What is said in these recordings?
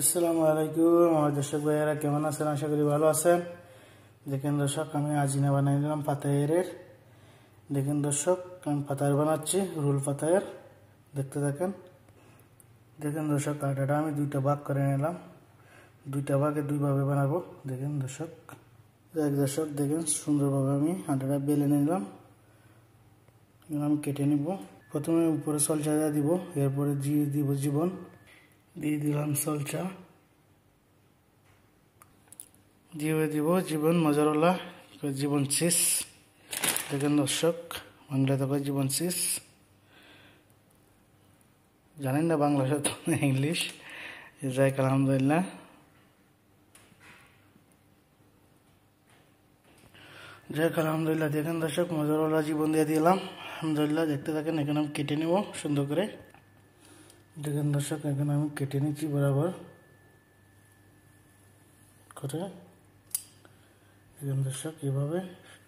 আসসালামু আলাইকুম আমার দর্শক ভাইয়েরা কেমন আছেন? আশা করি ভালো আছেন। দেখেন দর্শক, আমি আজিনা বানিয়ে নিলাম পাতায়ের। দেখেন দর্শক, আমি পাতায়ের বানাচ্ছি, রোল পাতায়ের। দেখতে থাকেন। দেখেন দর্শক, আটাটা আমি দুইটা ভাগ করে নিলাম, দুইটা ভাগে দুইভাবে বানাবো। দেখেন দর্শক, দর্শক দেখেন সুন্দরভাবে আমি আটাটা বেলে নিলাম। আমি কেটে নিব। প্রথমে উপরে সলচা দিয়ে দিব, এরপরে দিয়ে দিব জীবন, দিয়ে দিলাম সলচা, দিয়ে দিব জীবন মজারওয়ালা জীবন চিজ। দেখেন দর্শক, বাংলাতে কয় জীবন চিজ, জানেন না বাংলা শব্দ ইংলিশ। যাই আলহামদুলিল্লাহ। যাই আলহামদুলিল্লাহ। দেখেন দর্শক, মজারওয়ালা জীবন দিয়ে দিলাম আলহামদুলিল্লাহ। দেখতে থাকেন। এখন আমি কেটে নেব সুন্দর করে। দেখেন দর্শক, এখন আমি কেটে নিচ্ছি বরাবর করে। দেখেন দর্শক, এভাবে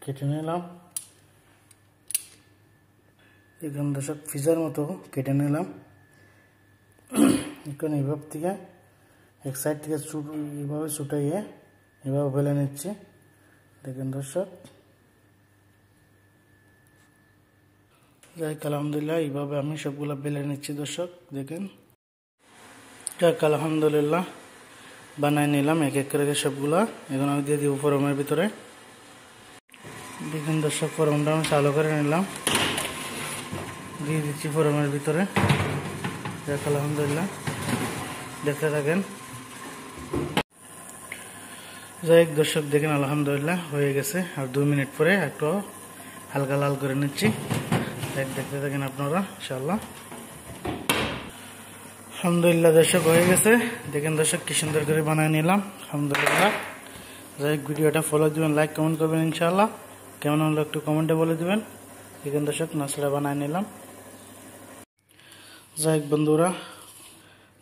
কেটে নিলাম। দেখেন দর্শক, পিজার মতো কেটে নিলাম। এখন এইভাবে থেকে এক সাইড থেকে এইভাবে ছুটাইয়ে এভাবে ফেলে নিচ্ছি। দেখেন দর্শক, যাই আলহামদুলিল্লাহ, এইভাবে আমি সবগুলা বেলে নিচ্ছি দর্শক। দেখেন, যাক আলহামদুলিল্লাহ, বানায় নিলাম এক এক করে সবগুলা। এখন আমি দিয়ে দিব ফরমের ভিতরে। দেখেন দর্শক, ফরমটা আমি চালু করে নিলাম, দিয়ে দিচ্ছি ফরমের ভিতরে। যাক আলহামদুলিল্লাহ, দেখতে থাকেন। যাই দর্শক, দেখেন আলহামদুলিল্লাহ হয়ে গেছে। আর 2 মিনিট পরে একটু হালকা লাল করে নিচ্ছি। দেখতে থাকেন আপনারা ইনশাআল্লাহ। আলহামদুলিল্লাহ দর্শক, হয়ে গেছে। দেখেন দর্শক, কি সুন্দর করে বানিয়ে নিলাম আলহামদুলিল্লাহ। যাই ভিডিওটা ফলো দিবেন, লাইক কমেন্ট করবেন ইনশাআল্লাহ। কেমন হলো একটু কমেন্টে বলে দিবেন। দেখেন দর্শক, নাস্তাটা বানিয়ে নিলাম। যাই বন্ধুরা,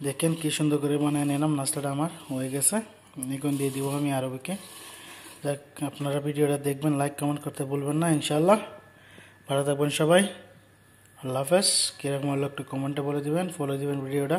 দেখেন কি সুন্দর করে বানিয়ে নিলাম। নাস্তাটা আমার হয়ে গেছে। এখন দিয়ে দিব আমি আরবিকে। যাক, আপনারা ভিডিওটা দেখবেন, লাইক কমেন্ট করতে ভুলবেন না ইনশাআল্লাহ। ভালো থাকবেন সবাই। আল্লাহ হাফেজ। কীরকম হলো একটু কমেন্টে বলে দিবেন, ফলো দিবেন ভিডিওটা।